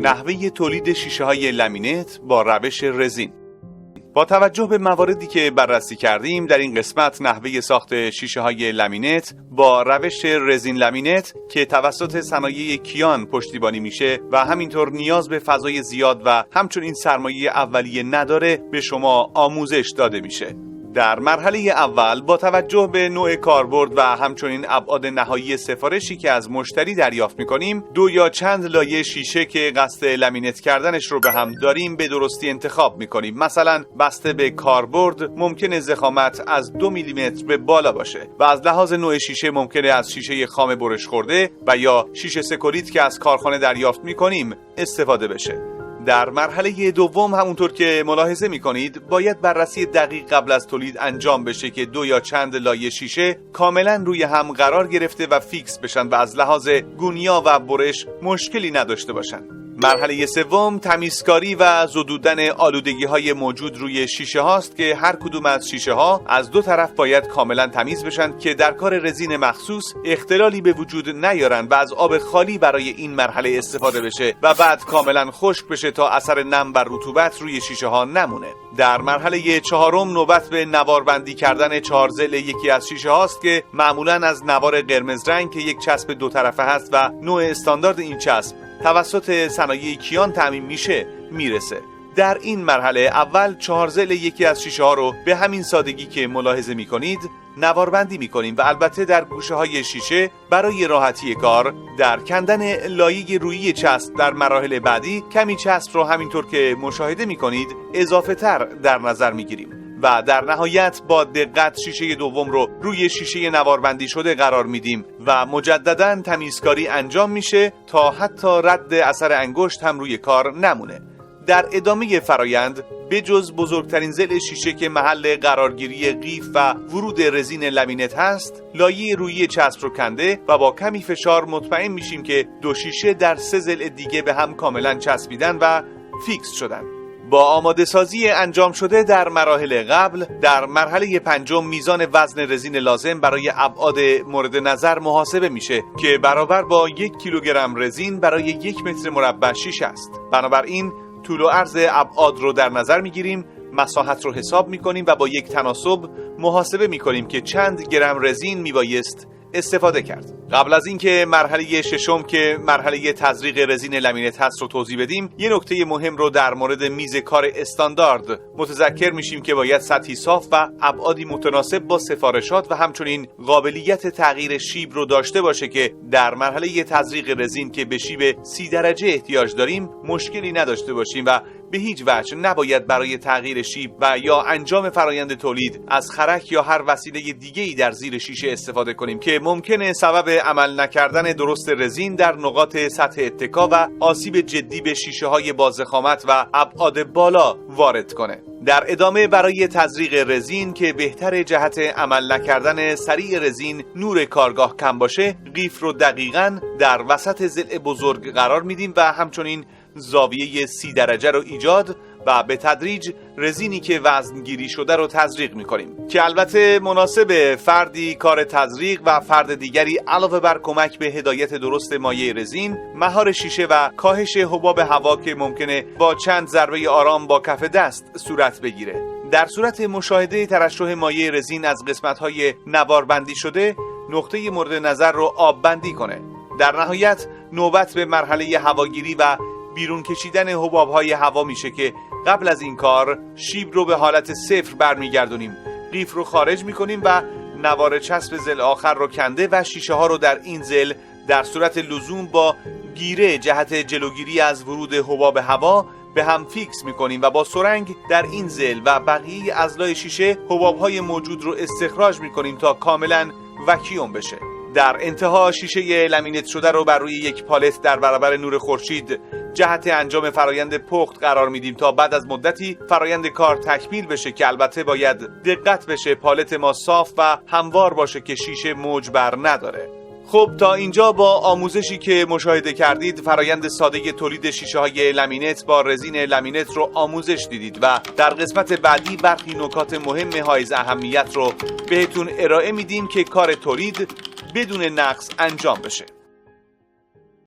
نحوه تولید شیشه‌های لامینت با روش رزین. با توجه به مواردی که بررسی کردیم در این قسمت نحوه ساخت شیشه‌های لامینت با روش رزین لامینت که توسط صنایع کیان پشتیبانی میشه و همینطور نیاز به فضای زیاد و همچنین سرمایه اولیه نداره به شما آموزش داده میشه. در مرحله اول با توجه به نوع کاربرد و همچنین ابعاد نهایی سفارشی که از مشتری دریافت می‌کنیم، 2 یا چند لایه شیشه که قصد لامینت کردنش رو به هم داریم به درستی انتخاب می‌کنیم. مثلا بسته به کاربرد ممکنه ضخامت از 2 میلیمتر به بالا باشه و از لحاظ نوع شیشه ممکنه از شیشه خام برش خورده و یا شیشه سکولیت که از کارخانه دریافت می‌کنیم استفاده بشه. در مرحله دوم همونطور که ملاحظه می‌کنید باید بررسی دقیق قبل از تولید انجام بشه که 2 یا چند لایه شیشه کاملا روی هم قرار گرفته و فیکس بشن و از لحاظ گونیا و برش مشکلی نداشته باشن. مرحله سوم تمیزکاری و زدودن آلودگی‌های موجود روی شیشه هاست که هر کدوم از شیشه ها از 2 طرف باید کاملا تمیز بشن که در کار رزین مخصوص اختلالی به وجود نیارن و از آب خالی برای این مرحله استفاده بشه و بعد کاملا خشک بشه تا اثر نم و رطوبت روی شیشه ها نمونه. در مرحله چهارم نوبت به نواربندی کردن 4 ضلع یکی از شیشه هاست که معمولا از نوار قرمز رنگ که یک چسب 2 طرفه هست و نوع استاندارد این چسب توسط صنایع کیان تامین میشه میرسه. در این مرحله اول 4 ضلع یکی از شیشه ها رو به همین سادگی که ملاحظه میکنید نواربندی میکنیم و البته در گوشه های شیشه برای راحتی کار در کندن لایه رویی چسب در مراحل بعدی کمی چسب رو همینطور که مشاهده میکنید اضافه تر در نظر میگیریم و در نهایت با دقت شیشه دوم رو روی شیشه نواربندی شده قرار میدیم و مجددا تمیزکاری انجام میشه تا حتی رد اثر انگشت هم روی کار نمونه. در ادامه فرایند به جز بزرگترین ضلع شیشه که محل قرارگیری قیف و ورود رزین لامینت هست، لایه رویی چسب رو کنده و با کمی فشار مطمئن میشیم که 2 شیشه در 3 ضلع دیگه به هم کاملا چسبیدن و فیکس شدن. با آماده سازی انجام شده در مراحل قبل، در مرحله 5 میزان وزن رزین لازم برای ابعاد مورد نظر محاسبه میشه که برابر با 1 کیلوگرم رزین برای 1 متر مربع شیشه است. بنابراین طول و عرض ابعاد رو در نظر میگیریم، مساحت رو حساب میکنیم و با یک تناسب محاسبه میکنیم که چند گرم رزین میبایست استفاده کرد. قبل از اینکه مرحله ششم که مرحله تزریق رزین لامینت هست رو توضیح بدیم، یه نکته مهم رو در مورد میز کار استاندارد متذکر میشیم که باید سطحی صاف و ابعادی متناسب با سفارشات و همچنین قابلیت تغییر شیب رو داشته باشه که در مرحله تزریق رزین که به شیب 30 درجه احتیاج داریم مشکلی نداشته باشیم و به هیچ وجه نباید برای تغییر شیب و یا انجام فرایند تولید از خرک یا هر وسیله دیگه‌ای در زیر شیشه استفاده کنیم که ممکنه سبب عمل نکردن درست رزین در نقاط سطح اتکا و آسیب جدی به شیشه‌های با ضخامت و ابعاد بالا وارد کنه. در ادامه برای تزریق رزین که بهتر جهت عمل نکردن سریع رزین نور کارگاه کم باشه، قیف رو دقیقاً در وسط ضلع بزرگ قرار میدیم و همچنین زاویه 30 درجه رو ایجاد و به تدریج رزینی که وزنگیری شده رو تزریق میکنیم که البته مناسب فردی کار تزریق و فرد دیگری علاوه بر کمک به هدایت درست مایع رزین، مهار شیشه و کاهش حباب هوا که ممکنه با چند ضربه آرام با کف دست صورت بگیره. در صورت مشاهده ترشح مایع رزین از قسمت‌های نواربندی شده، نقطه مورد نظر رو آب بندی کنه. در نهایت نوبت به مرحله هواگیری و بیرون کشیدن حباب‌های هوا میشه که قبل از این کار شیب رو به حالت صفر برمیگردونیم، قیف رو خارج میکنیم و نوار چسب ضلع آخر رو کنده و شیشه ها رو در این ضلع در صورت لزوم با گیره جهت جلوگیری از ورود حباب هوا به هم فیکس میکنیم و با سرنگ در این ضلع و بقیه اضلاع شیشه حباب‌های موجود رو استخراج میکنیم تا کاملا وکیوم بشه. در انتها شیشه لامینت شده رو بر روی یک پالت در برابر نور خورشید جهت انجام فرایند پخت قرار میدیم تا بعد از مدتی فرایند کار تکمیل بشه که البته باید دقت بشه پالت ما صاف و هموار باشه که شیشه موج بر نداره. خب تا اینجا با آموزشی که مشاهده کردید فرایند ساده تولید شیشه‌های لامینت با رزین لامینت رو آموزش دیدید و در قسمت بعدی برخی نکات مهم حائز اهمیت رو بهتون ارائه میدیم که کار تولید بدون نقص انجام بشه.